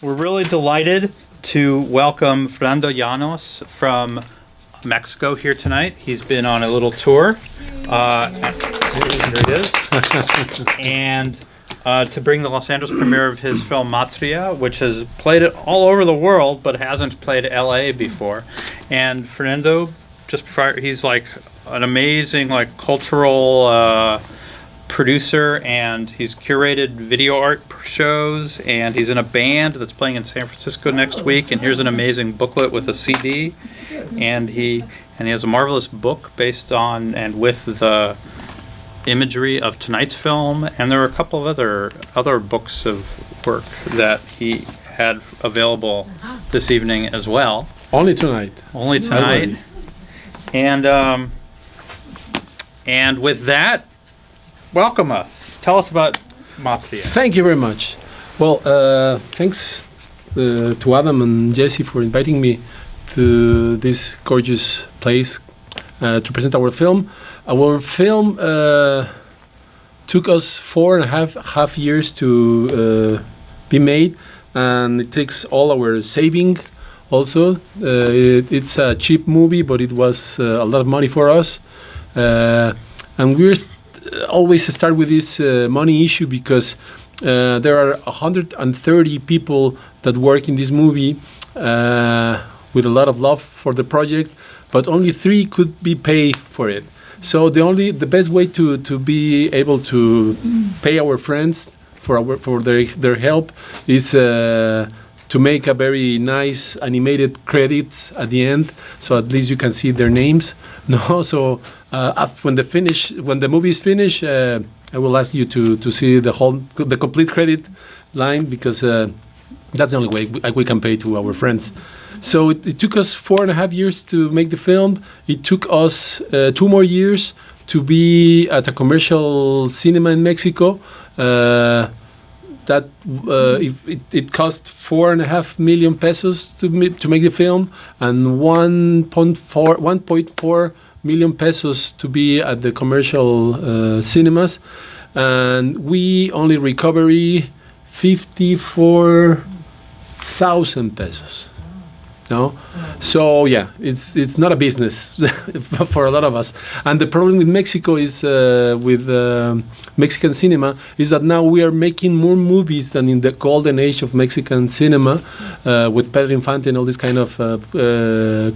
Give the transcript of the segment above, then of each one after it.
We're really delighted to welcome Fernando Llanos from Mexico here tonight. He's been on a little tour. Here it is. And to bring the Los Angeles premiere of his film Matria, which has played it all over the world, but hasn't played LA before. And Fernando, just before, he's like an amazing cultural producer, and he's curated video art shows, and he's in a band that's playing in San Francisco next week. And here's an amazing booklet with a CD, and he has a marvelous book based on and with the imagery of tonight's film. And there are a couple of other books of work that he had available this evening as well. Only tonight. And with that, welcome us. Tell us about Matria. Thank you very much. Well, thanks to Adam and Jesse for inviting me to this gorgeous place to present our film. Our film took us 4.5 years to be made, and it takes all our saving. Also, it's a cheap movie, but it was a lot of money for us, and we're always start with this money issue because there are 130 people that work in this movie with a lot of love for the project, but only 3 could be paid for it. So the best way to be able to pay our friends for their help is to make a very nice animated credits at the end, so at least you can see their names. No, so when the movie is finished, I will ask you to see the complete credit line, because that's the only way we can pay to our friends. So it took us 4.5 years to make the film. It took us 2 more years to be at a commercial cinema in Mexico. It cost 4.5 million pesos to make the film, and 1.4 million pesos to be at the commercial cinemas, and we only recover 54,000 pesos. No, so yeah, it's not a business for a lot of us. And the problem with Mexico is with Mexican cinema is that now we are making more movies than in the golden age of Mexican cinema, with Pedro Infante and all this kind of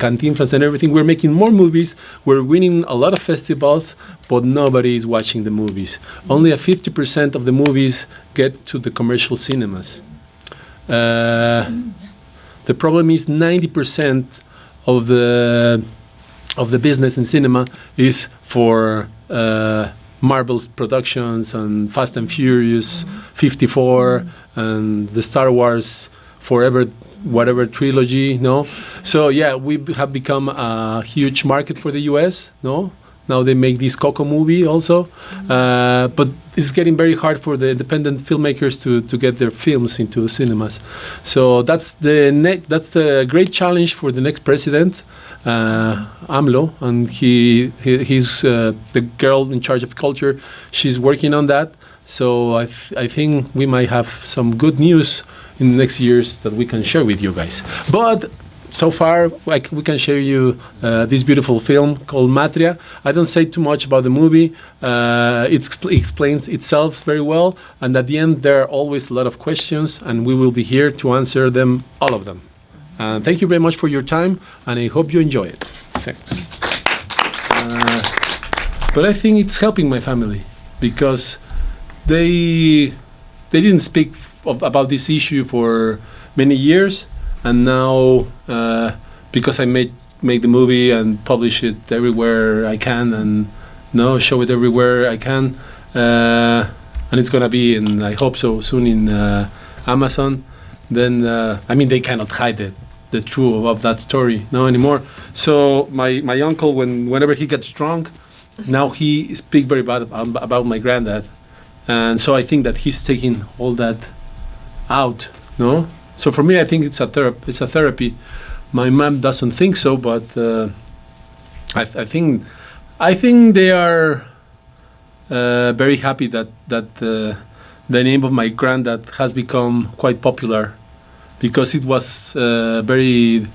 Cantinflas and everything. We're making more movies. We're winning a lot of festivals, but nobody is watching the movies. Only 50% of the movies get to the commercial cinemas. The problem is 90% of the business in cinema is for Marvel's productions and Fast and Furious 54 and the Star Wars Forever whatever trilogy. No, so yeah, we have become a huge market for the U.S. No. Now they make this Coco movie also, but it's getting very hard for the independent filmmakers to get their films into cinemas. So that's the great challenge for the next president, AMLO, and he's the girl in charge of culture. She's working on that. So I think we might have some good news in the next years that we can share with you guys. But so far, we can share you this beautiful film called Matria. I don't say too much about the movie. It explains itself very well, and at the end there are always a lot of questions, and we will be here to answer them, all of them. Thank you very much for your time, and I hope you enjoy it. Thanks. But I think it's helping my family, because they didn't speak about this issue for many years. And now, because I make the movie and publish it everywhere I can, and show it everywhere I can, and it's gonna be, and I hope so soon, in Amazon. Then they cannot hide the truth of that story anymore. So my uncle, whenever he gets drunk, now he speaks very bad about my granddad, and so I think that he's taking all that out. No. So for me, I think it's a therapy. My mom doesn't think so, but I think they are very happy that the name of my granddad has become quite popular because it was very.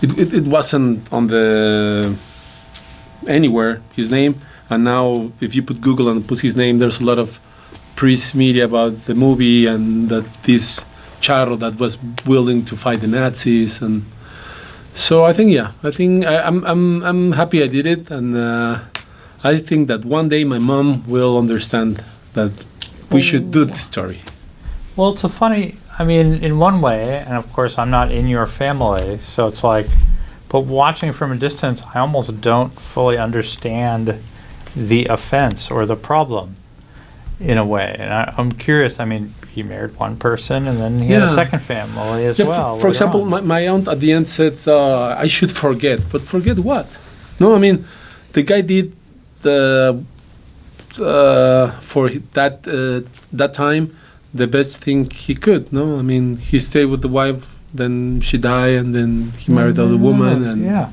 It wasn't on the anywhere his name, and now if you put Google and put his name, there's a lot of press media about the movie and that this Charro that was willing to fight the Nazis, and so I think I'm happy I did it, and I think that one day my mom will understand that we should do this story. Well, it's a funny, I mean, in one way, and of course I'm not in your family, so it's like, but watching from a distance, I almost don't fully understand the offense or the problem in a way. And I'm curious, I mean, he married one person and then he had a second family as well. For example, my aunt at the end said, I should forget. But forget what? No, I mean, the guy did for that time the best thing he could. No, I mean, he stayed with the wife, then she died, and then he married another woman. And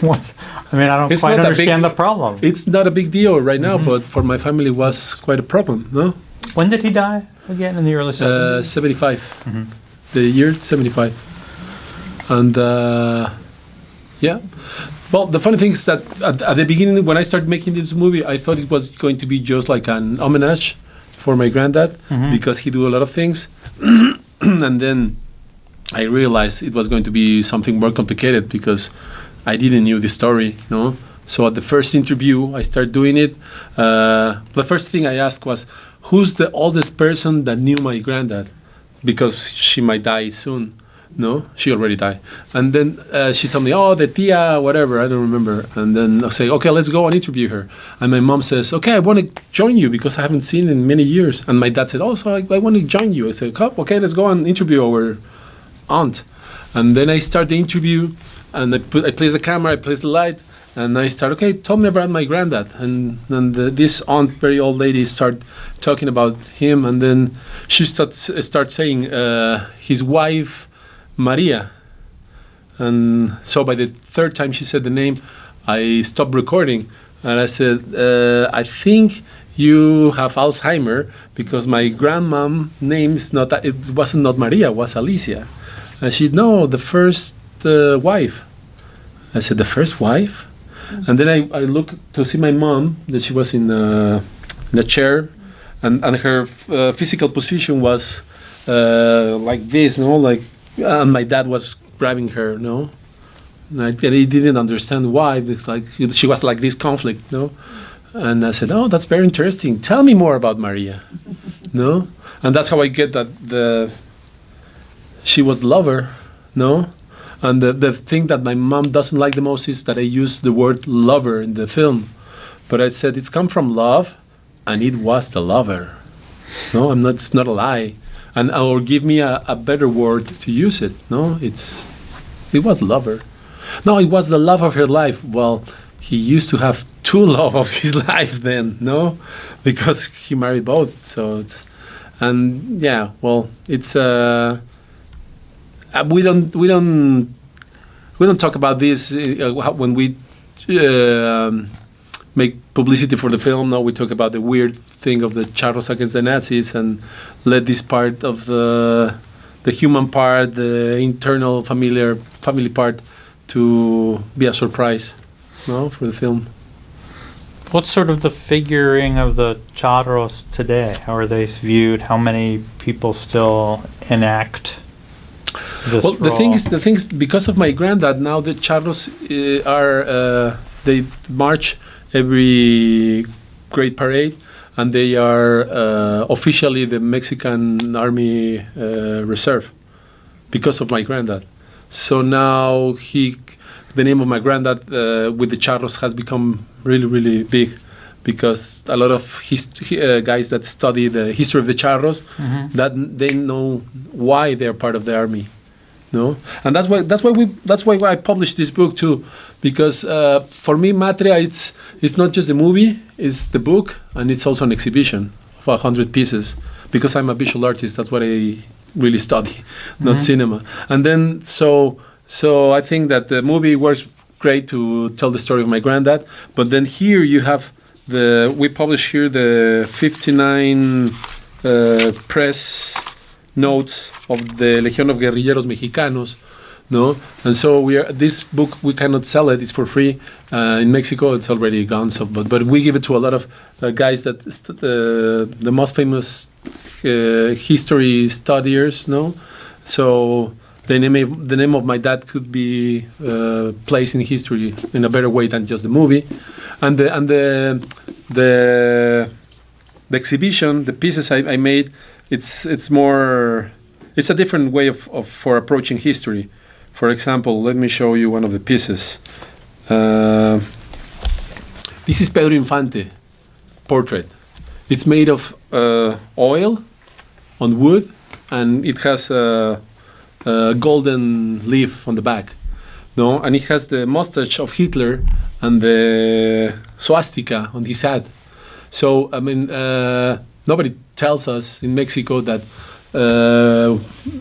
what? I mean, I don't quite understand the problem. It's not a big deal right now, but for my family it was quite a problem. No. When did he die again? In the early 70s? 75. The year 75. And yeah. Well, the funny thing is that at the beginning, when I started making this movie, I thought it was going to be just like an homage for my granddad, because he do a lot of things. And then I realized it was going to be something more complicated because I didn't knew the story, no? So at the first interview, I started doing it. The first thing I asked was, who's the oldest person that knew my granddad? Because she might die soon. No, she already died. And then she told me, oh, the tia, whatever, I don't remember. And then I say, okay, let's go and interview her. And my mom says, okay, I want to join you because I haven't seen in many years. And my dad said, oh, so I want to join you. I said, okay, let's go and interview our aunt. And then I start the interview, and I place the camera, I place the light, and I start, okay, tell me about my granddad. And then this aunt, very old lady, start talking about him, and then she start saying his wife, Maria. And so by the third time she said the name, I stopped recording, and I said, I think you have Alzheimer because my grandmom name is not, it wasn't not Maria, it was Alicia. And she said, no, the first wife. I said, the first wife? And then I looked to see my mom, that she was in a chair, and her physical position was like this, no, like, and my dad was grabbing her, no, and he didn't understand why. It's like she was like this conflict, no, and I said, oh, that's very interesting. Tell me more about Maria, no, and that's how I get that she was lover, no. And the thing that my mom doesn't like the most is that I use the word lover in the film. But I said it's come from love, and it was the lover. No, it's not a lie. And or give me a better word to use it. No, it was lover. No, it was the love of her life. Well, he used to have two love of his life then, no? Because he married both. So it's, and yeah, well, it's we don't talk about this when we make publicity for the film. No, we talk about the weird thing of the Charros against the Nazis and let this part of the human part, the internal family part, to be a surprise, no, for the film. What's sort of the figuring of the Charros today? How are they viewed? How many people still enact this role? The thing is, because of my granddad, now the Charros they march every great parade, and they are officially the Mexican Army Reserve because of my granddad. So now the name of my granddad with the Charros has become really, really big, because a lot of guys that study the history of the Charros, that they know why they're part of the army. No, and that's why I published this book too, because for me Matria it's not just a movie, it's the book, and it's also an exhibition of 100 pieces, because I'm a visual artist. That's what I really study, not cinema. And then so I think that the movie works great to tell the story of my granddad, but then here you have we publish here the 59 press notes of the Legión of Guerrilleros Mexicanos. No, and so this book we cannot sell it; it's for free in Mexico. It's already gone. So, but we give it to a lot of guys that the most famous history studiers. No, so the name of my dad could be placed in history in a better way than just the movie, and the exhibition, the pieces I made, it's a different way for approaching history. For example, let me show you one of the pieces. This is Pedro Infante portrait. It's made of oil on wood, and it has a golden leaf on the back. No, and it has the mustache of Hitler and the swastika on his head. So I mean, nobody tells us in Mexico that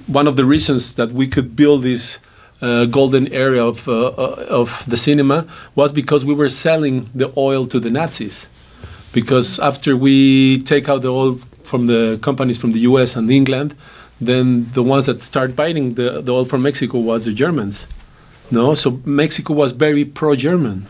one of the reasons that we could build this golden area of the cinema was because we were selling the oil to the Nazis. Because after we take out the oil from the companies from the U.S. and England, then the ones that start buying the oil from Mexico was the Germans. No, so Mexico was very pro-German.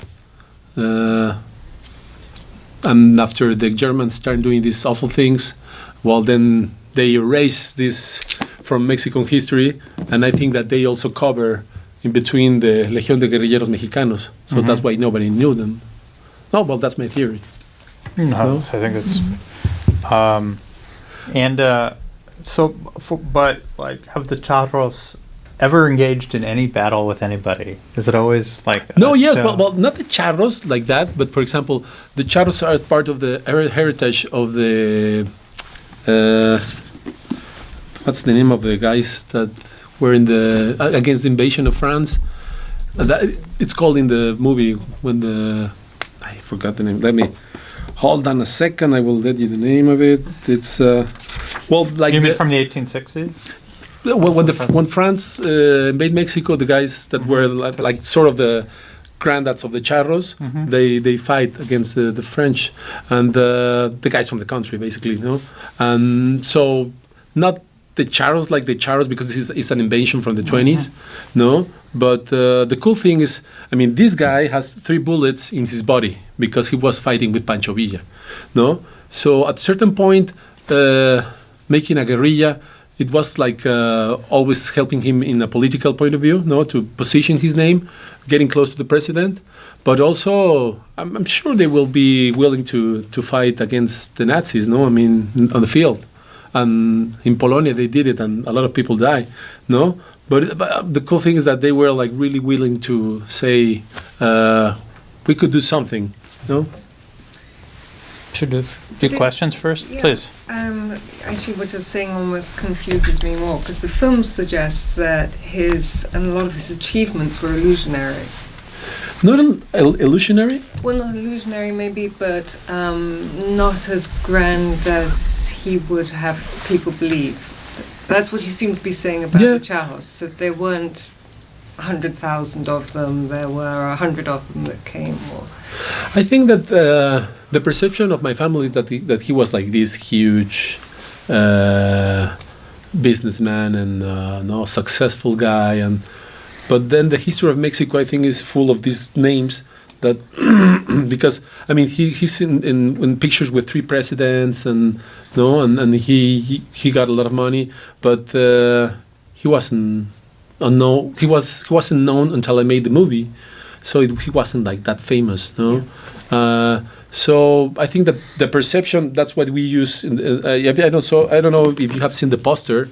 And after the Germans started doing these awful things, well, then they erase this from Mexican history, and I think that they also cover in between the Legión de Guerrilleros Mexicanos, so that's why nobody knew them. Oh, well, that's my theory. No, I think it's, but like, have the Charros ever engaged in any battle with anybody? Is it always like? No, yes, well, not the Charros like that, but for example, the Charros are part of the heritage of the. What's the name of the guys that were in the against the invasion of France? It's called in the movie when I forgot the name. Let me hold on a second. I will let you the name of it. It's like you mean from the 1860s? Well, when France invaded Mexico, the guys that were like sort of the granddads of the Charros, they fight against the French and the guys from the country, basically, you know. And so not the Charros like the Charros because this is an invention from the 20s, no. But the cool thing is, I mean, this guy has 3 bullets in his body because he was fighting with Pancho Villa, no. So at a certain point, making a guerrilla, it was like always helping him in a political point of view, no, to position his name, getting close to the president. But also, I'm sure they will be willing to fight against the Nazis, no. I mean, on the field. And in Polonia they did it, and a lot of people died, no? But the cool thing is that they were like really willing to say, we could do something, no? Should do questions first, yeah. please. Actually, what you're saying almost confuses me more, because the film suggests that a lot of his achievements were illusionary. Not illusionary? Well, not illusionary maybe, but not as grand as he would have people believe. That's what you seem to be saying about the Charros, that there weren't 100,000 of them, there were 100 of them that came. I think that the perception of my family that he was like this huge businessman and successful guy, but then the history of Mexico, I think, is full of these names that because I mean he's in pictures with 3 presidents and he got a lot of money, but he wasn't unknown. He wasn't known until I made the movie, so he wasn't like that famous, no. So I think that the perception, that's what we use. I don't know if you have seen the poster.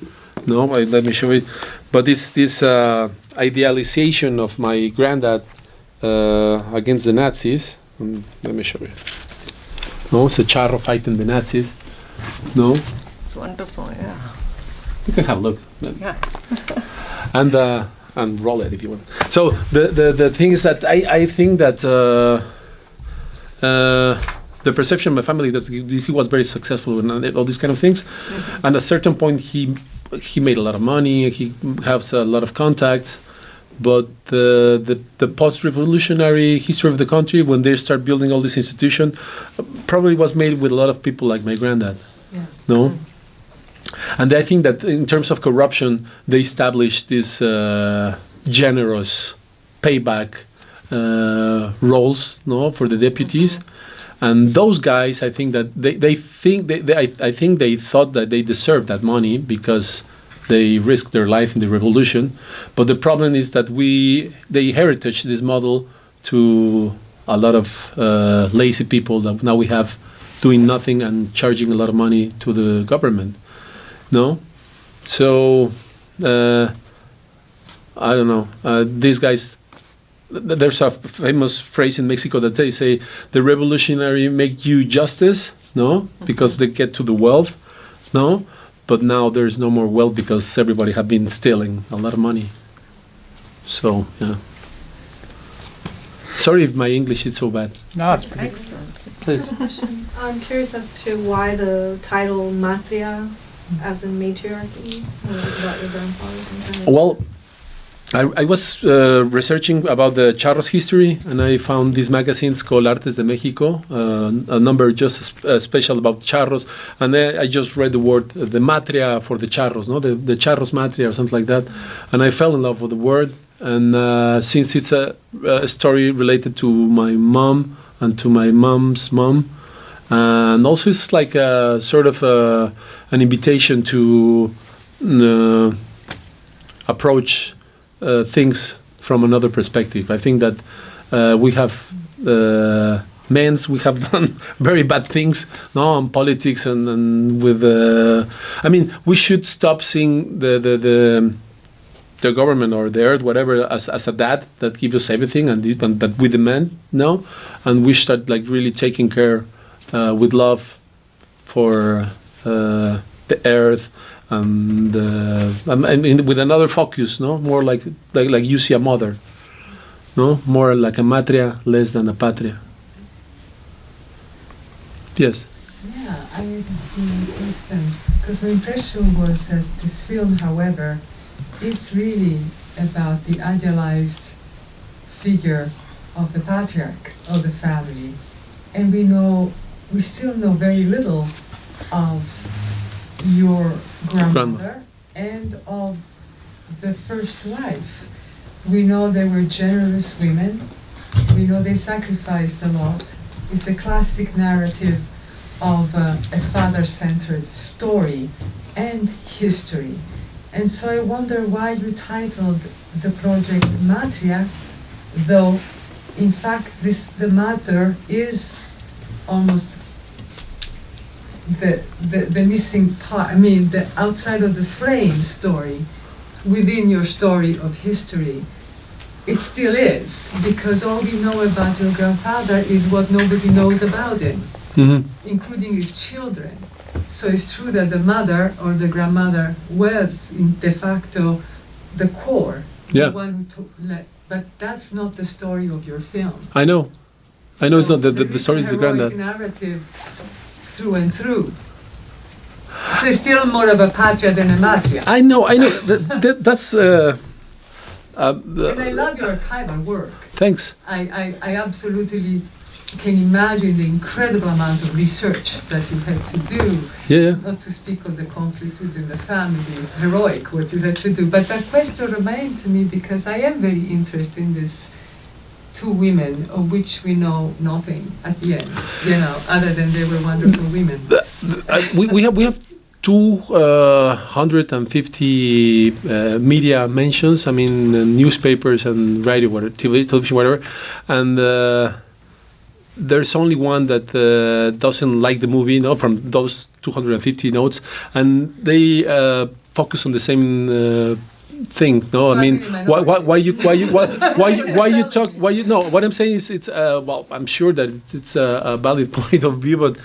No, let me show it. But this idealization of my granddad against the Nazis. Let me show you. No, it's a Charro fighting the Nazis. No. It's wonderful, yeah. You can have a look. Yeah. and roll it if you want. So the thing is that I think that the perception of my family that he was very successful and all these kind of things, and at a certain point he made a lot of money. He has a lot of contacts, but the post-revolutionary history of the country, when they start building all this institution, probably was made with a lot of people like my granddad. Yeah. No. And I think that in terms of corruption, they established this generous payback roles, no, for the deputies. And those guys, I think that I think they thought that they deserved that money because they risked their life in the revolution. But the problem is that they heritage this model to a lot of lazy people that now we have doing nothing and charging a lot of money to the government. No, so I don't know. These guys. There's a famous phrase in Mexico that they say, "The revolutionary make you justice," no, because they get to the wealth, no, but now there's no more wealth because everybody have been stealing a lot of money. So yeah. Sorry if my English is so bad. No, it's pretty. Excellent. Please. I'm curious as to why the title Matria, as in matriarchy, about your grandfather. Well, I was researching about the charros history, and I found these magazines called Artes de Mexico, a number just special about charros, and then I just read the word, the matria for the charros, no, the charros matria or something like that, and I fell in love with the word, and since it's a story related to my mom and to my mom's mom, and also it's like a sort of an invitation to approach things from another perspective. I think that we have we have done very bad things, no, on politics and with. I mean, we should stop seeing the government or the earth, whatever, as a dad that gives us everything, and that we demand, no, and we start like really taking care with love for the earth. And with another focus, no, more like you see a mother, no, more like a matria, less than a patria. Yes. Yeah, I had the same question because my impression was that this film, however, is really about the idealized figure of the patriarch of the family, and we still know very little of your grandmother and of the first wife. We know they were generous women. We know they sacrificed a lot. It's a classic narrative of a father-centered story and history. And so I wonder why you titled the project Matria, though in fact the mother is almost the missing part, I mean, the outside of the frame story within your story of history. It still is, because all we know about your grandfather is what nobody knows about him, including his children. So it's true that the mother or the grandmother was de facto the core, yeah, the one who took, but that's not the story of your film. I know. So it's not the story is the granddad. Narrative through and through. So it's still more of a patria than a matria. I know. That's. And I love your archival work. Thanks. I absolutely can imagine the incredible amount of research that you had to do. Yeah. Not to speak of the conflicts within the family. It's heroic what you had to do. But that question remained to me because I am very interested in this two women of which we know nothing at the end, other than they were wonderful women. We have 250 media mentions. I mean, newspapers and radio, whatever, television, whatever, and there's only one that doesn't like the movie, from those 250 notes, and they focus on the same thing. No, I mean, why you talk? What I'm saying is, it's well, I'm sure that it's a valid point of view,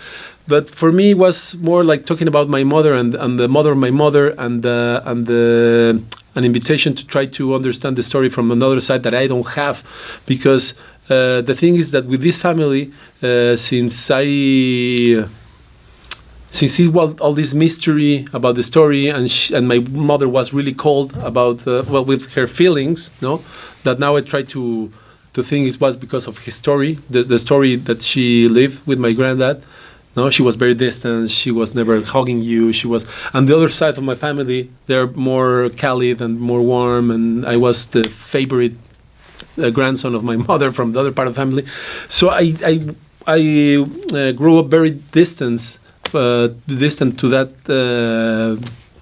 but for me, it was more like talking about my mother and the mother of my mother, and an invitation to try to understand the story from another side that I don't have, because the thing is that with this family, since it was all this mystery about the story, and my mother was really cold about with her feelings, that now I try to think it was because of his story, the story that she lived with my granddad, No, she was very distant. She was never hugging you. She was, and the other side of my family, they're more Cali and more warm. And I was the favorite grandson of my mother from the other part of the family. So I grew up very distant to that,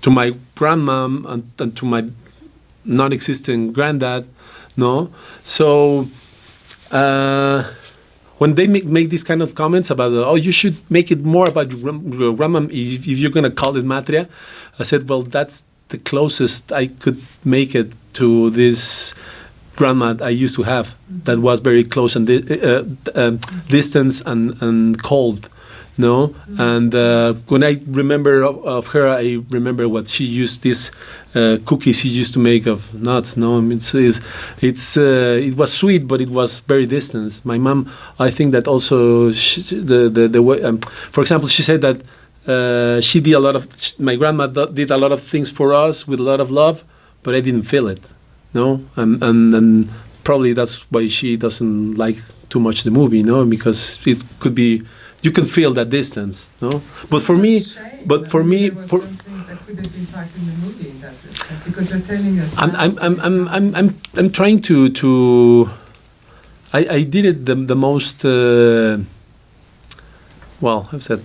to my grandmom and to my non-existent granddad. No, so. When they make these kind of comments about, oh, you should make it more about your grandma if you're going to call it Matria, I said, well, that's the closest I could make it to this grandma I used to have that was very close and distant and cold. No, and when I remember of her, I remember what she used, these cookies she used to make of nuts. No, I mean, it was sweet, but it was very distant. My mom, I think that also the way, for example, she said that she did a lot of. My grandma did a lot of things for us with a lot of love, but I didn't feel it. No, and probably that's why she doesn't like too much the movie. No, because it could be. You can feel that distance, no? But for me, Shame. but for I mean, me, there was for something that could have been part in the movie in that respect, because you're telling us. I'm trying to. I did it the most. Well, I've said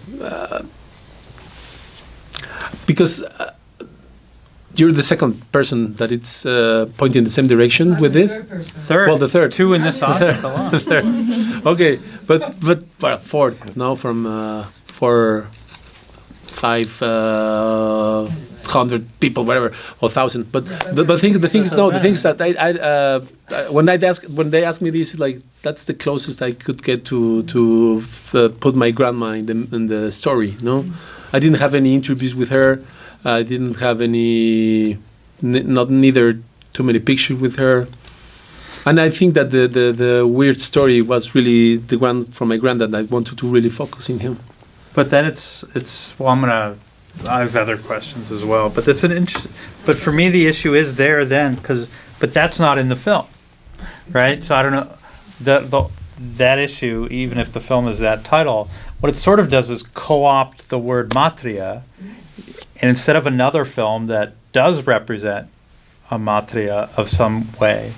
because. You're the second person that it's pointing in the same direction with this. Third. Well, the third. Two in this audience alone. Third. Okay, but well, fourth. No, from 500 people, whatever, or 1,000. But the thing is no. The things that when they ask me this, like that's the closest I could get to put my grandma in the story. No, I didn't have any interviews with her. I didn't have any, neither too many pictures with her, and I think that the weird story was really the one from my granddad. I wanted to really focus in him. But then it's well, I have other questions as well. But that's but for me the issue is there then but that's not in the film, right? So I don't know that issue. Even if the film is that title, what it sort of does is co-opt the word Matria. And instead of another film that does represent a Matria of some way,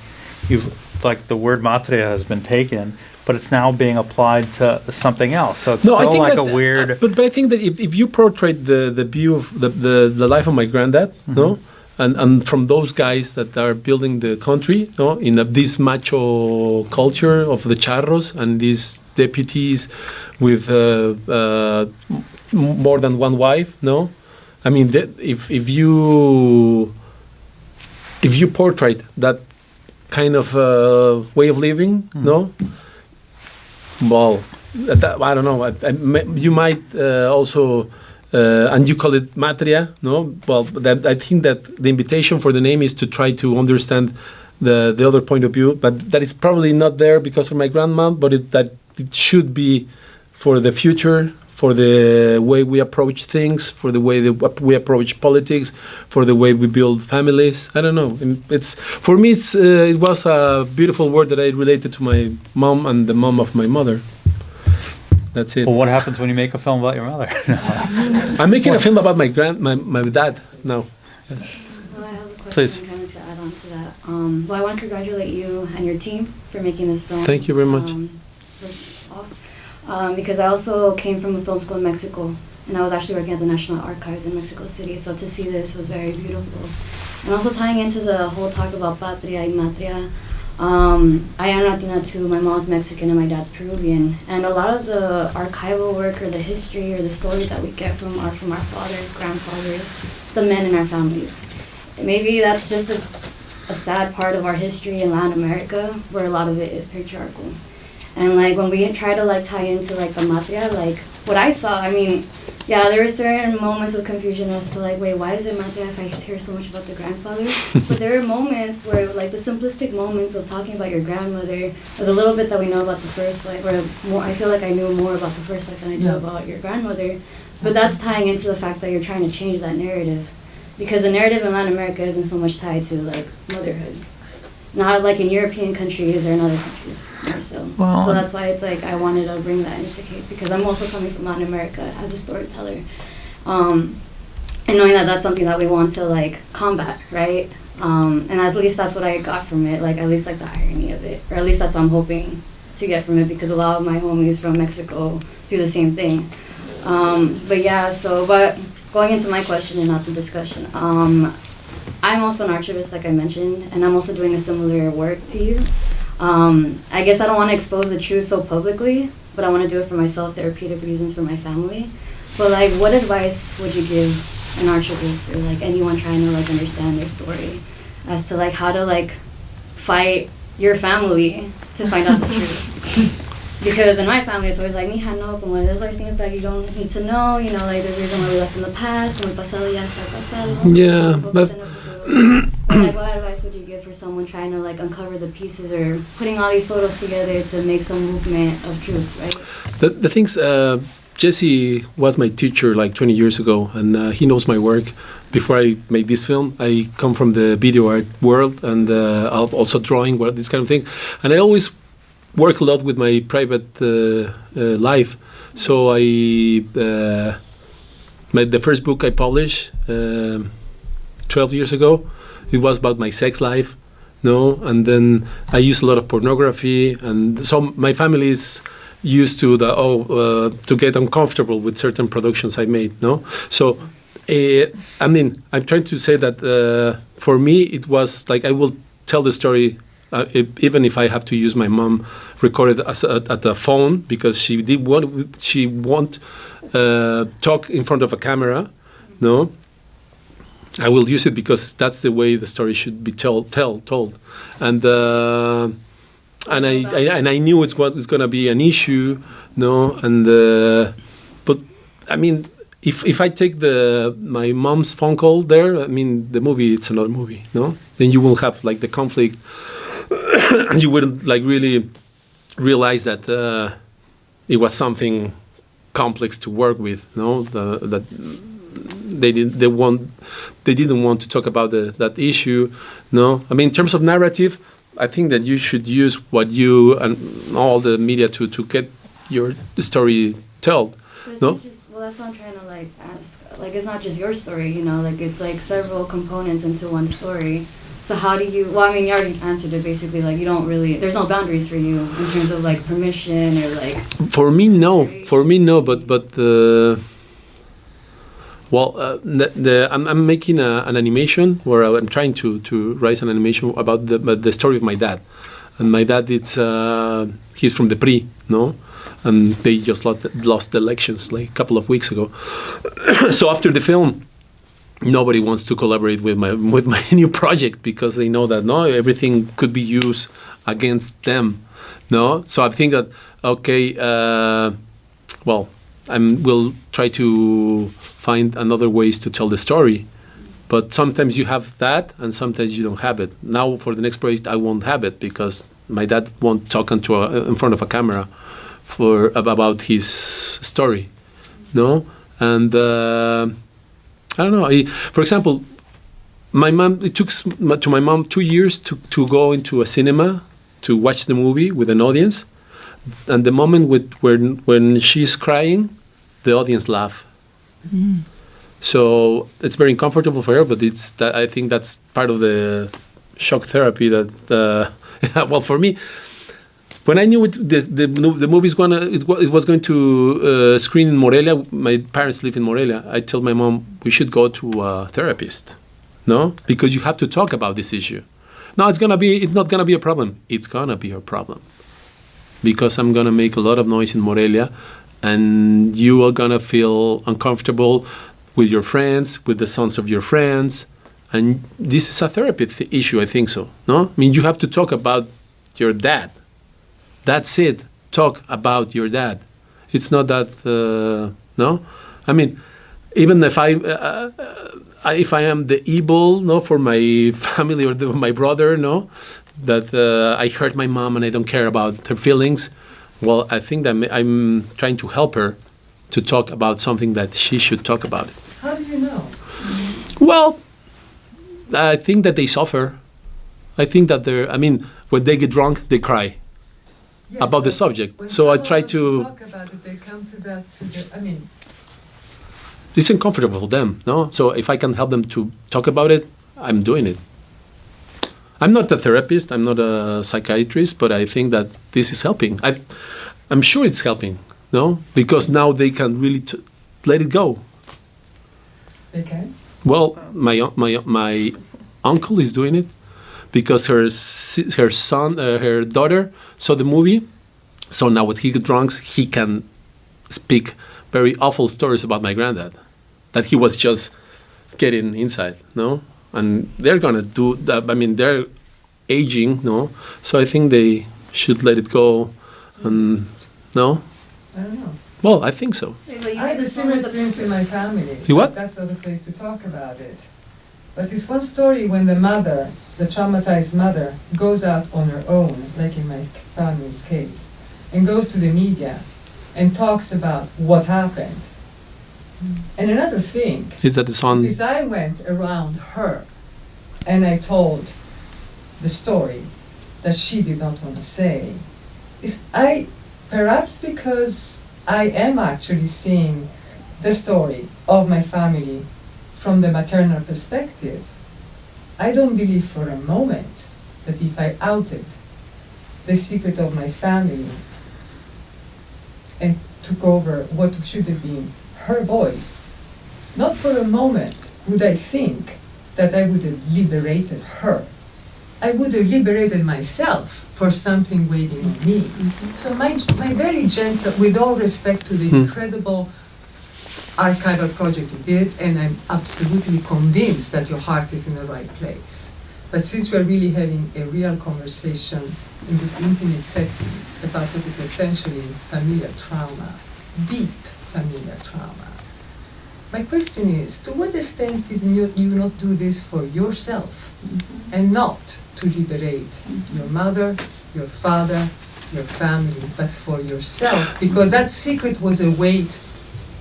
the word Matria has been taken, but it's now being applied to something else. So it's still like a weird. But I think that if you portray the view of the life of my granddad, no, and from those guys that are building the country, no, in this macho culture of the charros and these deputies with more than one wife, no. I mean, if you portray that kind of way of living, no, well, I don't know. You might also, and you call it Matria, no? Well, I think that the invitation for the name is to try to understand the other point of view, but that is probably not there because of my grandma, but that it should be for the future. For the way we approach things, for the way that we approach politics, for the way we build families. I don't know. For me, it was a beautiful word that I related to my mom and the mom of my mother. That's it. Well, what happens when you make a film about your mother? I'm making a film about my dad now. Yes. Well, I have a question Please. kind of to add on to that. Well, I want to congratulate you and your team for making this film. Thank you very much. First off. Because I also came from a film school in Mexico, and I was actually working at the National Archives in Mexico City, so to see this was very beautiful. And also tying into the whole talk about patria y matria, I am Latina too, my mom's Mexican and my dad's Peruvian, and a lot of the archival work or the history or the stories that we get from our fathers, grandfathers, the men in our families. Maybe that's just a sad part of our history in Latin America, where a lot of it is patriarchal. And like when we try to like tie into like the Matria, like what I saw, I mean, yeah, there were certain moments of confusion as to like, wait, why is it Matria if I hear so much about the grandfather? But there were moments where like the simplistic moments of talking about your grandmother, or the little bit that we know about the first wife, where I feel like I knew more about the first wife than I do about your grandmother. But that's tying into the fact that you're trying to change that narrative. Because the narrative in Latin America isn't so much tied to like motherhood. Not like in European countries or in other countries. more so. Well, So that's why it's like I wanted to bring that into the case because I'm also coming from Latin America as a storyteller, and knowing that that's something that we want to like combat, right? And at least that's what I got from it, like at least like the irony of it, or at least that's what I'm hoping to get from it because a lot of my homies from Mexico do the same thing. But yeah, but going into my question and not the discussion, I'm also an archivist, like I mentioned, and I'm also doing a similar work to you. I guess I don't want to expose the truth so publicly, but I want to do it for myself, therapeutic reasons for my family. But like, what advice would you give an archivist or like anyone trying to like understand their story as to like how to like fight your family to find out the truth? Because in my family, it's always like, mija, no, como there's like things that you don't need to know, you know, like the reason why we left in the past, como el pasado ya está pasado. Yeah, but But like, what advice would you give for someone trying to like uncover the pieces or putting all these photos together to make some movement of truth, right? the things, Jesse was my teacher like 20 years ago, and he knows my work. Before I made this film, I come from the video art world and also drawing, this kind of thing. And I always work a lot with my private life. So the first book I published 12 years ago, it was about my sex life, no? And then I use a lot of pornography, and so my family is used to to get uncomfortable with certain productions I made, no? So, I mean, I'm trying to say that for me, it was like I will tell the story even if I have to use my mom recorded at the phone because she won't talk in front of a camera, no? I will use it because that's the way the story should be told, and I knew it's going to be an issue, no, and but I mean, if I take my mom's phone call there, I mean the movie it's another movie, no, then you will have like the conflict, and you wouldn't like really realize that it was something complex to work with, no, that. They didn't want to talk about that issue. No, I mean in terms of narrative, I think that you should use what you and all the media to get your story told. No. Well, that's what I'm trying to like ask. Like it's not just your story, you know. Like it's like several components into one story. So how do you? Well, I mean, you already answered it. Basically, like you don't really. There's no boundaries for you in terms of like permission or like. For me, no. But. Well, I'm making an animation where I'm trying to write an animation about the story of my dad, and my dad he's from the PRI, no, and they just lost the elections like a couple of weeks ago. So after the film, nobody wants to collaborate with my new project because they know that everything could be used against them, no. So I think that well. We'll try to find another ways to tell the story, but sometimes you have that, and sometimes you don't have it. Now, for the next project, I won't have it because my dad won't talk in front of a camera about his story, no. And I don't know. For example, my mom. It took to my mom 2 years to go into a cinema to watch the movie with an audience. And the moment when she's crying, the audience laugh. Mm. So it's very uncomfortable for her, but I think that's part of the shock therapy that. Well, for me, when I knew the movie was going to screen in Morelia, my parents live in Morelia. I told my mom we should go to a therapist, no, because you have to talk about this issue. No, it's not gonna be a problem. It's gonna be a problem. Because I'm going to make a lot of noise in Morelia, and you are going to feel uncomfortable with your friends, with the sons of your friends, and this is a therapy issue, I think so, no? I mean, you have to talk about your dad. That's it. Talk about your dad. It's not that, no? I mean, even if I am the evil, no, for my family or my brother, no, that I hurt my mom and I don't care about her feelings. Well, I think that I'm trying to help her to talk about something that she should talk about. How do you know? Well, I think that they suffer. I think that when they get drunk, they cry. Yes, about the but subject. when So I someone try wants to. talk about it. They come to that. I mean, It's uncomfortable for them, no? So if I can help them to talk about it, I'm doing it. I'm not a therapist, I'm not a psychiatrist, but I think that this is helping. I'm sure it's helping, no? Because now they can really let it go. they can. Well, my uncle is doing it because her daughter saw the movie. So now when he gets drunk, he can speak very awful stories about my granddad that he was just getting inside, no? And they're gonna do that. I mean, they're aging, no? So I think they should let it go. And no? I don't know. Well, I think so. Wait, but you I made had a this similar one with experience in my family. You what? That's not the place to talk about it. But it's one story when the mother, the traumatized mother, goes out on her own, like in my family's case, and goes to the media and talks about what happened. And another thing, Is that the son? is I went around her and I told the story that she did not want to say. Perhaps because I am actually seeing the story of my family from the maternal perspective, I don't believe for a moment that if I outed the secret of my family and took over what should have been her voice, not for a moment would I think that I would have liberated her. I would have liberated myself for something waiting on me. So my very gentle, with all respect to the incredible archival project you did, and I'm absolutely convinced that your heart is in the right place. But since we're really having a real conversation in this intimate setting about what is essentially familiar trauma, deep familiar trauma, my question is, to what extent did you not do this for yourself and not to liberate your mother, your father, your family, but for yourself? Because that secret was a weight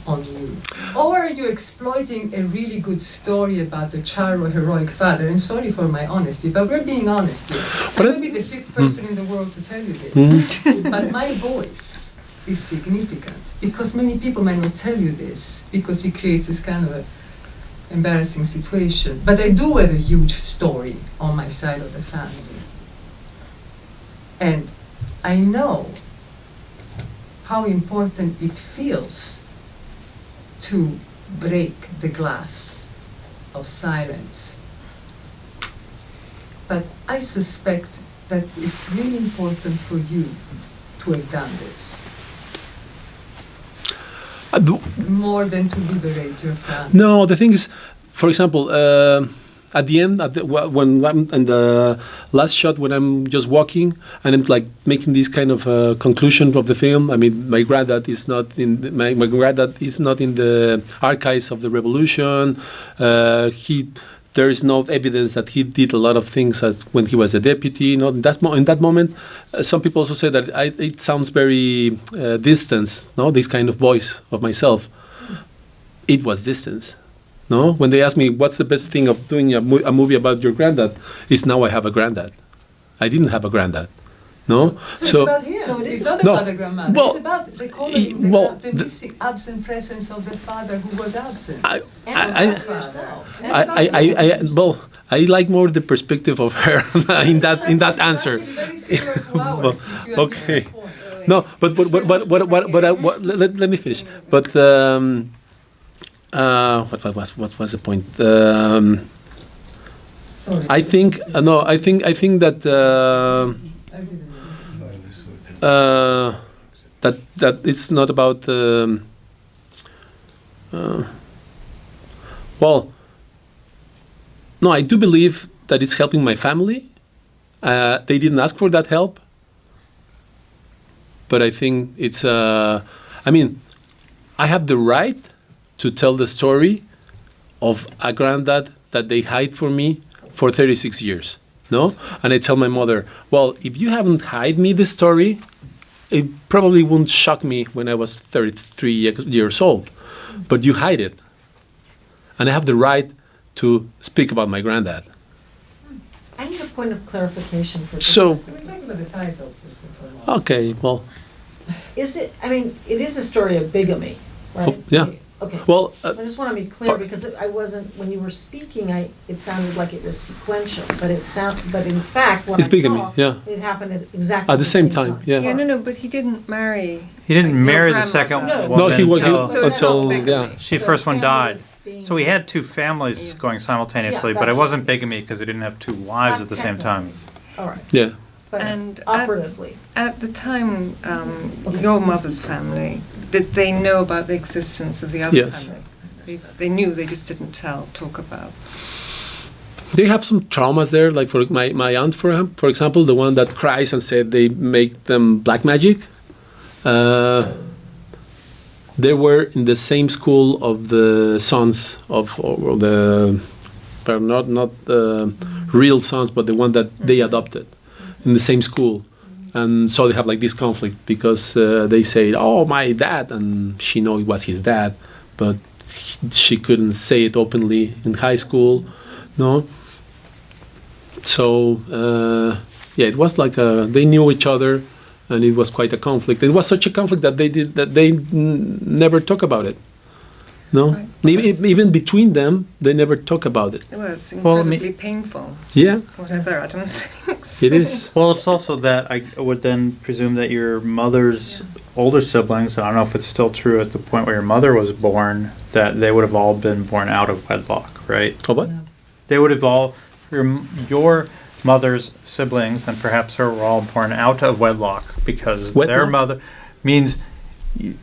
on you. Or are you exploiting a really good story about the Charo heroic father? And sorry for my honesty, but we're being honest here. I will be the fifth person in the world to tell you this. But my voice is significant because many people might not tell you this because it creates this kind of a embarrassing situation. But I do have a huge story on my side of the family. And I know how important it feels to break the glass of silence. But I suspect that it's really important for you to have done this. More than to liberate your family. No, the thing is, for example, at the end, when I'm in the last shot, when I'm just walking and I'm like making this kind of conclusion of the film. I mean, my granddad is not in the archives of the revolution. There is no evidence that he did a lot of things as when he was a deputy. You know, in that moment, some people also say that it sounds very distant. No, this kind of voice of myself. It was distance. No, when they ask me what's the best thing of doing a movie about your granddad, is now I have a granddad. I didn't have a granddad. No, so it's about him. So it's not about the grandmother. Well, it's about the missing absent presence of the father who was absent. I like more the perspective of her in that answer. Okay. No, but let me finish. But what was the point? Sorry. I think that. That it's not about well, no, I do believe that it's helping my family. They didn't ask for that help, but I think it's I mean, I have the right to tell the story of a granddad that they hide from me for 36 years. No? And I tell my mother, well, if you haven't hide me the story, it probably wouldn't shock me when I was 33 years old. But you hide it. And I have the right to speak about my granddad. I need a point of clarification for So, this. talking about the title first and foremost. Okay, well, Is it, I mean, it is a story of bigamy, right? Oh, yeah. Okay. well, I just want to be clear but- because I wasn't, when you were speaking, it sounded like it was sequential, but but in fact, what It's I bigamy, saw, yeah. it happened at exactly At the same time, yeah. Yeah, no, but he didn't marry. He didn't your marry the grandmother. second No. woman No, he was until So it's not until bigamy. yeah. she The first one died. families being- So he had two families Yeah. going simultaneously, Yeah, but it that's wasn't right. bigamy because he didn't have two wives at the same time. All right, Yeah. but And operatively. At the time, your mother's family, did they know about the existence of the other Yes. family? They knew, they just didn't talk about. They have some traumas there, like for my aunt, for example, the one that cries and said they make them black magic. They were in the same school of the sons of or the, but not the real sons, but the one that they adopted, in the same school, and so they have like this conflict because they say, "Oh, my dad," and she know it was his dad, but she couldn't say it openly in high school, no. So yeah, it was like they knew each other, and it was quite a conflict. It was such a conflict that they never talk about it. No, Right. even between them, they never talk about it. Well, it's Well, I mean- incredibly painful. Yeah, Whatever, I don't think. it is. Well, it's also that I would then presume that your mother's older siblings, I don't know if it's still true at the point where your mother was born, that they would have all been born out of wedlock, right? Oh, what? They would have all, your mother's siblings and perhaps her were all born out of wedlock because their Wedlock? mother means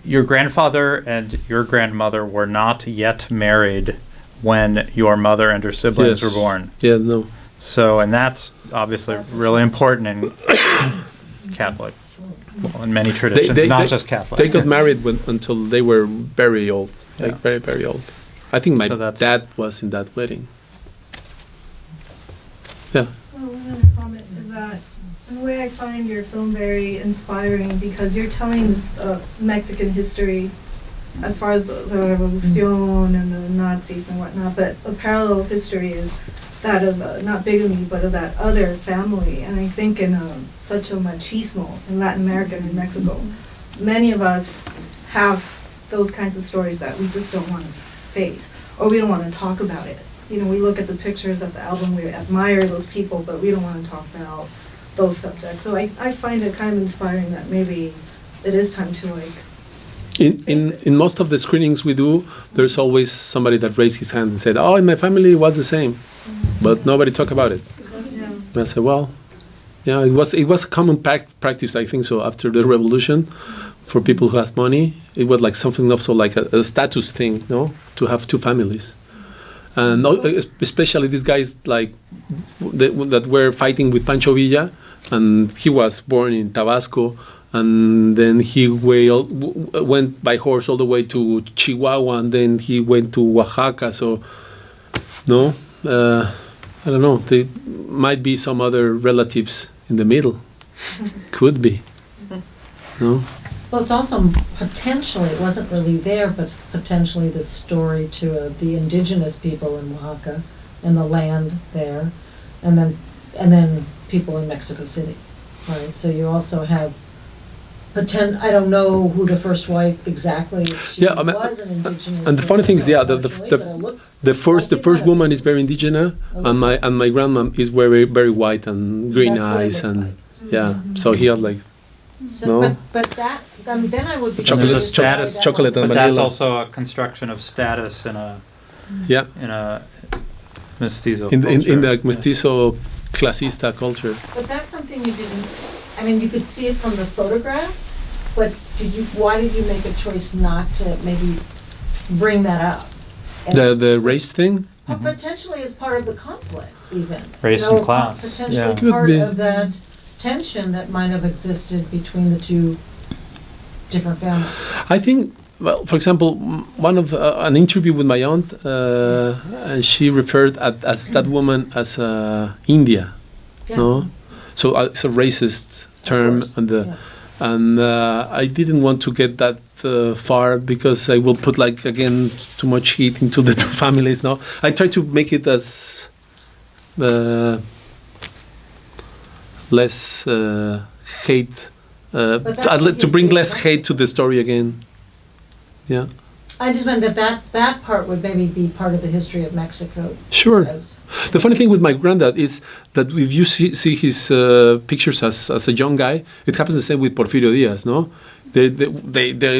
your grandfather and your grandmother were not yet married when your mother and her siblings Yes. were born. Yeah, no. So, and that's obviously really important in Catholic, well, in many traditions, not just Catholic. They got married until they were very old, like Yeah. very, very old. I think my So that's- dad was in that wedding. Yeah. Well, one other comment is that in a way I find your film very inspiring because you're telling this Mexican history as far as the Revolucion and the Nazis and whatnot, but a parallel history is that of not bigamy, but of that other family. And I think in such a machismo in Latin America and in Mexico, many of us have those kinds of stories that we just don't want to face, or we don't want to talk about it. You know, we look at the pictures of the album, we admire those people, but we don't want to talk about those subjects. So I find it kind of inspiring that maybe it is time to like. In most of the screenings we do, there's always somebody that raised his hand and said, "Oh, in my family it was the same," but nobody talk about it. Yeah. And I said, "Well, yeah, it was a common practice, I think so, after the revolution, for people who has money. It was like something also like a status thing, no, to have two families." And especially these guys like that were fighting with Pancho Villa, and he was born in Tabasco, and then he went by horse all the way to Chihuahua, and then he went to Oaxaca. So, no, I don't know. There might be some other relatives in the middle. Could be. No. Well, it's also potentially, it wasn't really there, but it's potentially the story to the indigenous people in Oaxaca and the land there, and then people in Mexico City, right? So you also have I don't know who the first wife exactly. She Yeah, I mean, was an indigenous. and the funny thing is, yeah, unfortunately, but it looks the like it first had woman been. is very indigenous, It and looks my grandma is very white and green That's what it eyes, looked and like. yeah. So he had like So, No. but that, then I would be. Chocolate- curious why status- that chocolate wasn't- But and that's vanilla. also a construction of status yeah in a mestizo in culture. the mestizo clasista culture. But that's something you didn't, I mean, you could see it from the photographs, but why did you make a choice not to maybe bring that up? The race thing. Or potentially as part of the conflict even. Race You know, and class, Potentially yeah. Could part be. of that tension that might have existed between the two different families. I think, well, for example, one of an interview with my aunt, and she referred as that woman as India, Yeah. no? So it's a racist term, course, and yeah. I didn't want to get that far because I will put like again too much heat into the two families. No, I try to make it as less hate, But that's the to bring history less of hate to the story again. Yeah, I just meant that part would maybe be part of the history of Mexico. sure. As, The funny thing with my granddad is that if you see his pictures as a young guy, it happens the same with Porfirio Diaz, no? They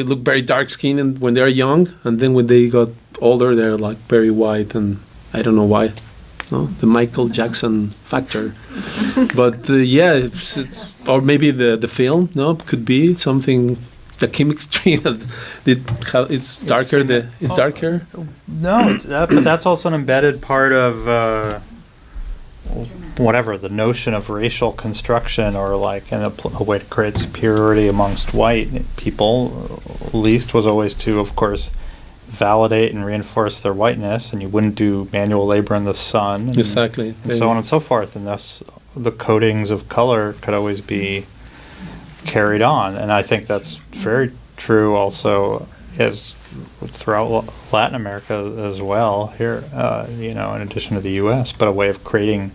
look very dark skinned and when they're young, and then when they got older, they're like very white, and I don't know why. No, the Michael Jackson factor. But yeah, it's, or maybe the film, no, could be something. The chemistry, it's darker. It's darker. No, but that's also an embedded part of whatever the notion of racial construction, or like a way to create superiority amongst white people. Least was always to, of course, validate and reinforce their whiteness, and you wouldn't do manual labor in the sun, and, Exactly, and so on and so forth. And thus, the coatings of color could always be carried on, and I think that's very true also as throughout Latin America as well here, in addition to the US, but a way of creating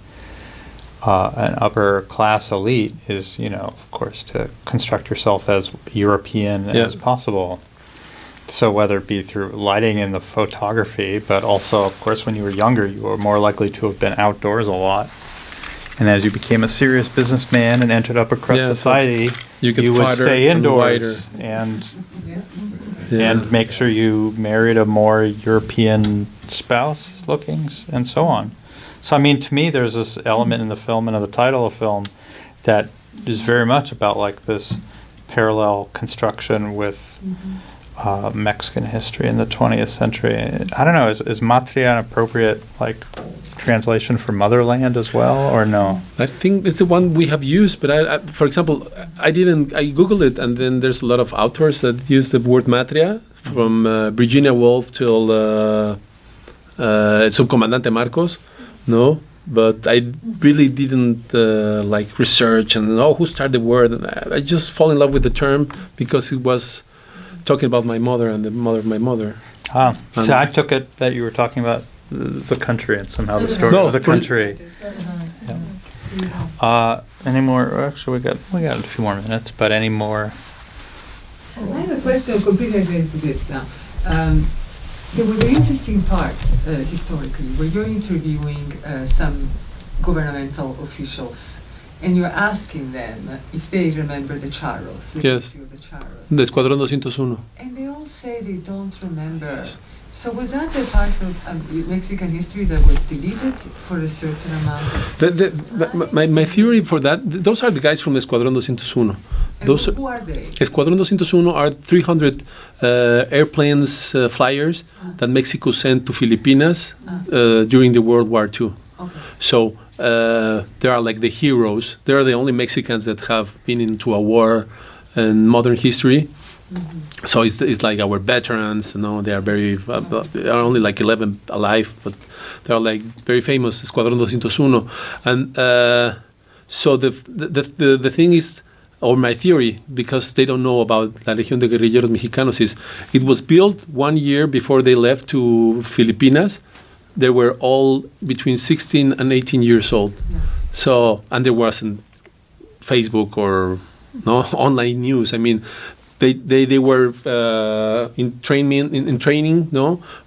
an upper class elite is, of course, to construct yourself as European as possible. So whether it be through lighting in the photography, but also, of course, when you were younger, you were more likely to have been outdoors a lot. And as you became a serious businessman and entered upper crust society, you would stay indoors and make sure you married a more European spouse lookings and so on. So, I mean, to me, there's this element in the film and in the title of the film that is very much about like this parallel construction with Mexican history in the 20th century. I don't know, is Matria an appropriate translation for motherland as well, or no? I think it's the one we have used, but I for example, I Googled it, and then there's a lot of authors that use the word Matria, from Virginia Woolf till Subcomandante Marcos, no? But I really didn't research and who started the word. I just fall in love with the term because it was talking about my mother and the mother of my mother. So I took it that you were talking about the country and somehow the story of the country. Any more? Actually, we got a few more minutes, but any more? I have a question completely related to this now. There was an interesting part historically where you're interviewing some governmental officials and you're asking them if they remember the Charros. Yes. The Charros. The Escuadrón 201. And they all say they don't remember. So was that a part of Mexican history that was deleted for a certain amount of time? My theory for that, those are the guys from Escuadrón 201. And who are they? Escuadrón 201 are 300 airplanes, flyers that Mexico sent to Filipinas during the World War II. Okay. So they are like the heroes. They are the only Mexicans that have been into a war in modern history. Mm-hmm. So it's like our veterans, they are very, there are only like 11 alive, but they are like very famous, Escuadrón 201. And so the thing is, or my theory, because they don't know about La Legión de Guerrilleros Mexicanos, is it was built 1 year before they left to Filipinas. They were all between 16 and 18 years old. Yeah. So, and there wasn't Facebook or online news. I mean, they were in training,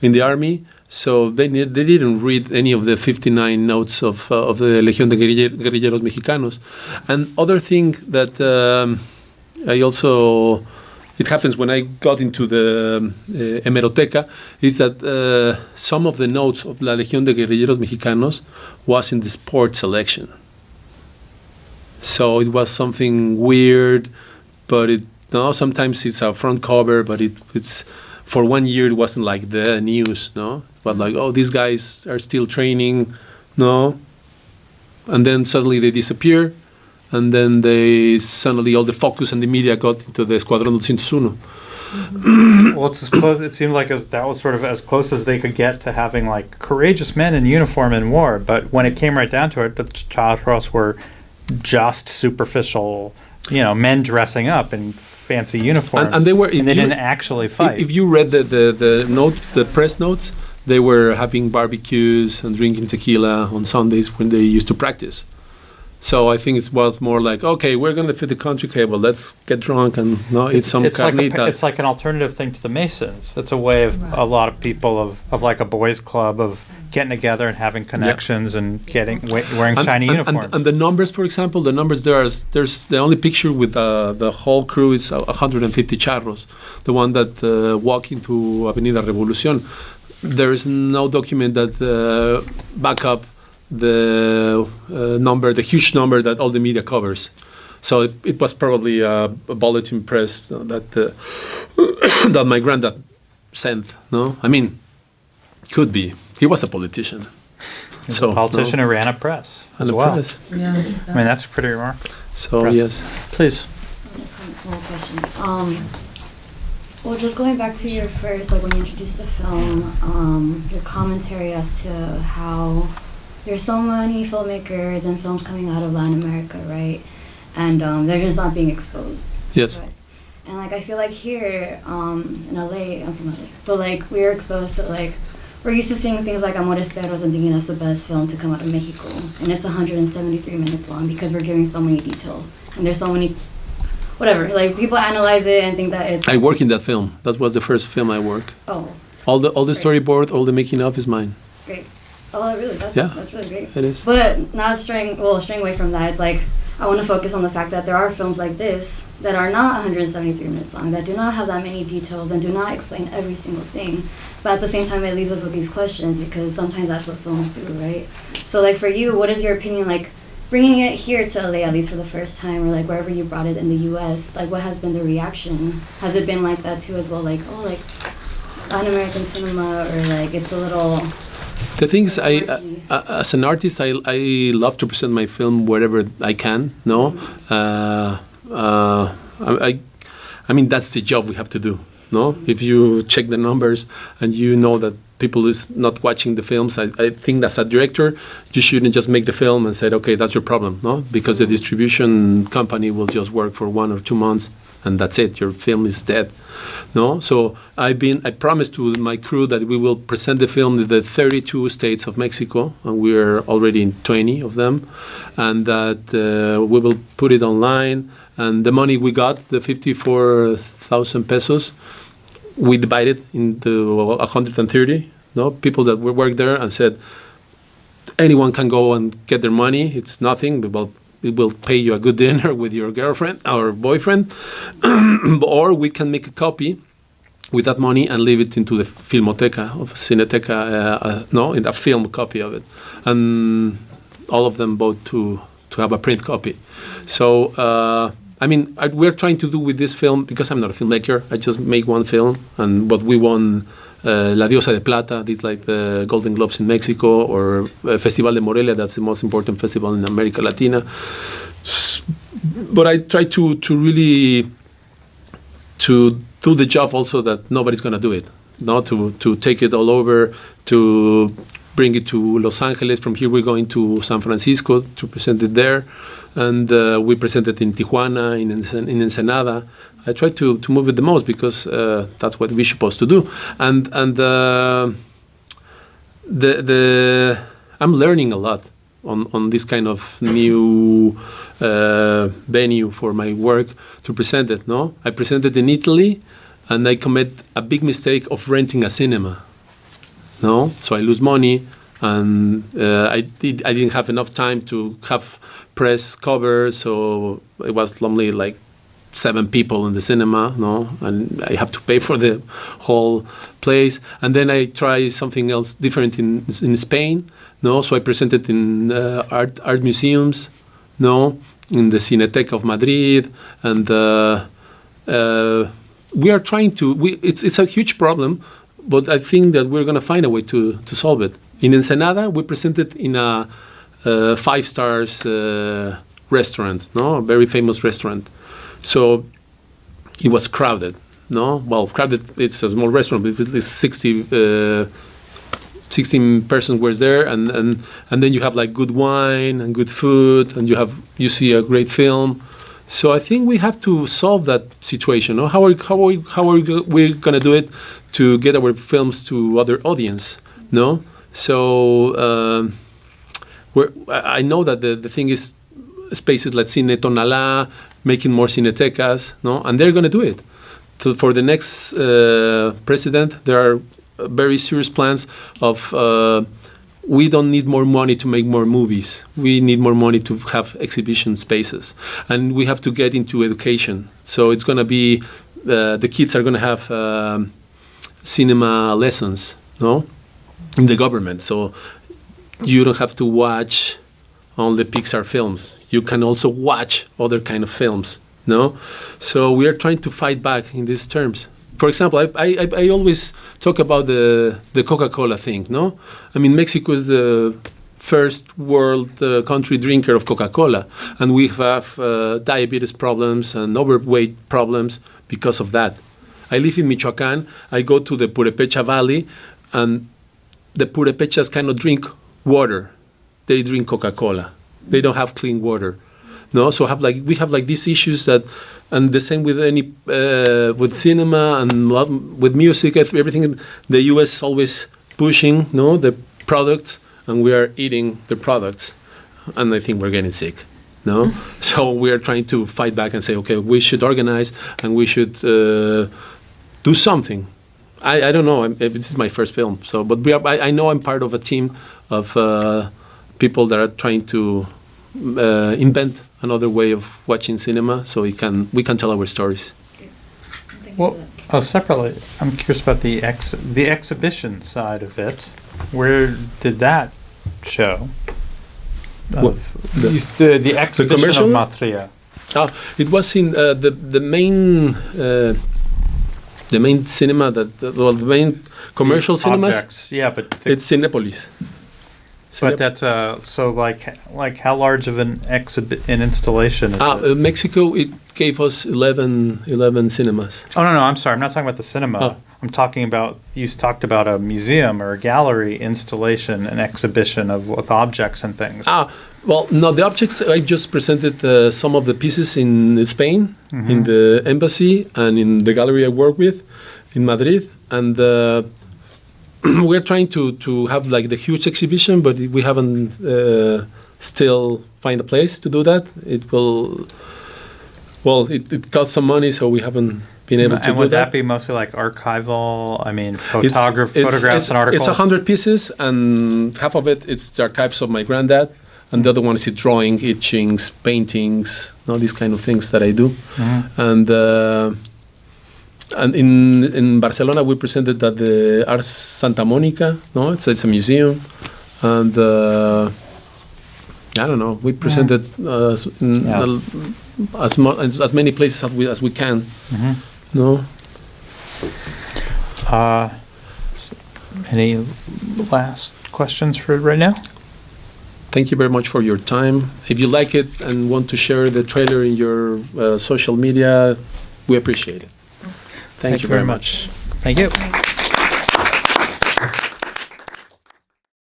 in the army. So they didn't read any of the 59 notes of the Legión de Guerrilleros Mexicanos. And other thing that it happens when I got into the hemeroteca, is that some of the notes of La Legión de Guerrilleros Mexicanos was in the sports section. So it was something weird, but sometimes it's a front cover, but it's for 1 year it wasn't like the news, but like, these guys are still training, and then suddenly they disappear, and then suddenly all the focus and the media got into the Escuadrón 201. Mm-hmm. Well, it's as close. It seemed like that was sort of as close as they could get to having like courageous men in uniform in war. But when it came right down to it, the Charros were just superficial, men dressing up in fancy uniforms, and they didn't actually fight. If you read the press notes, they were having barbecues and drinking tequila on Sundays when they used to practice. So I think it was more like, okay, we're going to fit the country cable. Let's get drunk and eat some carnitas. It's like an alternative thing to the Masons. It's a way of a lot of people of like a boys' club of getting together and having connections and wearing shiny uniforms. And the numbers, for example, there's the only picture with the whole crew is 150 charros, the one that walk into Avenida Revolución. There is no document that back up the huge number that all the media covers. So it was probably a bulletin press that that my granddad sent. No, I mean, could be. He was a politician. He's a politician who ran a press as well. Press. Yeah. I mean, that's pretty remarkable. So Press. yes, Please. One question. Well, just going back to your first, like when you introduced the film, your commentary as to how there's so many filmmakers and films coming out of Latin America, right? And they're just not being exposed. yes. Right? And like I feel like here in LA, I'm from LA, but like we're exposed to like, we're used to seeing things like Amores Perros and thinking that's the best film to come out of Mexico. And it's 173 minutes long because we're giving so many details. And there's so many, whatever, like people analyze it and think that it's... I work in that film. That was the first film I worked. Oh. All the storyboard, all the making of is mine. Great. Oh, really? That's really great. It is. But not straying away from that, it's like, I want to focus on the fact that there are films like this that are not 173 minutes long, that do not have that many details and do not explain every single thing. But at the same time, it leaves us with these questions because sometimes that's what films do, right? So like for you, what is your opinion, like bringing it here to LA, at least for the first time, or like wherever you brought it in the US, like what has been the reaction? Has it been like that too as well? Like, oh, like Latin American cinema, or like it's a little... The thing is, as an artist, I love to present my film wherever I can. No, I mean that's the job we have to do. No, if you check the numbers and you know that people is not watching the films, I think as a director, you shouldn't just make the film and say, okay, that's your problem. No, because the distribution company will just work for 1 or 2 months and that's it. Your film is dead. No, so I promised to my crew that we will present the film in the 32 states of Mexico, and we are already in 20 of them, and that we will put it online. And the money we got, the 54,000 pesos, we divided into 130. No, people that work there, and said anyone can go and get their money. It's nothing. We will pay you a good dinner with your girlfriend or boyfriend, or we can make a copy with that money and leave it into the Filmoteca of Cineteca, in a film copy of it. And all of them vote to have a print copy. So, I mean, we're trying to do with this film, because I'm not a filmmaker, I just make one film, but we won La Diosa de Plata, this like the Golden Globes in Mexico, or Festival de Morelia, that's the most important festival in America Latina. But I try to really to do the job also that nobody's going to do it. No, to take it all over, to bring it to Los Angeles. From here we're going to San Francisco to present it there, and we present it in Tijuana, in Ensenada. I try to move it the most because that's what we're supposed to do. And I'm learning a lot on this kind of new venue for my work to present it. No, I presented in Italy, and I commit a big mistake of renting a cinema. No, so I lose money, and I didn't have enough time to have press cover, so it was only like 7 people in the cinema, no, and I have to pay for the whole place. And then I try something else different in Spain, no. So I presented in art museums, no, in the Cineteca of Madrid, and we are trying to. It's a huge problem, but I think that we're going to find a way to solve it. In Ensenada, we presented in a 5 stars restaurant, no, a very famous restaurant. So it was crowded, no? Well, crowded, it's a small restaurant, but it's 16 persons were there, and then you have like good wine and good food, and you see a great film. So I think we have to solve that situation, no? How are we going to do it to get our films to other audience, no? So I know that the thing is, spaces like Cine Tonalá, making more cinetecas, no, and they're going to do it. So for the next president, there are very serious plans of. We don't need more money to make more movies. We need more money to have exhibition spaces, and we have to get into education. So it's going to be the kids are going to have cinema lessons, no, in the government. So you don't have to watch all the Pixar films. You can also watch other kind of films, no? So we are trying to fight back in these terms. For example, I always talk about the Coca-Cola thing, no? I mean, Mexico is the first world country drinker of Coca-Cola, and we have diabetes problems and overweight problems because of that. I live in Michoacán. I go to the Purepecha Valley, and the Purepechas cannot drink water. They drink Coca-Cola. They don't have clean water. No, so we have these issues that, and the same with with cinema and with music, everything. The U.S. is always pushing, no, the products, and we are eating the products, and I think we're getting sick. No, so we are trying to fight back and say, okay, we should organize and we should do something. I don't know. This is my first film, so but I know I'm part of a team of people that are trying to invent another way of watching cinema, so we can tell our stories. Well, separately, I'm curious about the exhibition side of it. Where did that show? The exhibition commercial? of Matria. It was in the main cinema the main commercial cinema. Yeah, but it's Cinepolis. But that's so like how large of an installation is it? Mexico, it gave us 11 cinemas. Oh no, I'm sorry. I'm not talking about the cinema. Oh. I'm talking about, you talked about a museum or a gallery installation, an exhibition with objects and things. Well, no, the objects, I just presented some of the pieces in Spain, in the embassy, and in the gallery I work with in Madrid. And we're trying to have like the huge exhibition, but we haven't still find a place to do that. It will, well, it costs some money, so we haven't been able to do that. And would that be mostly like archival, I mean, photographs and articles? It's 100 pieces, and half of it is the archives of my granddad, and the other one is drawing, etchings, paintings, all these kind of things that I do. And in Barcelona, we presented at the Ars Santa Monica. No, it's a museum, and I don't know. We presented as many places as we can. No. Any last questions for right now? Thank you very much for your time. If you like it and want to share the trailer in your social media, we appreciate it. Thank you very much. Thank you.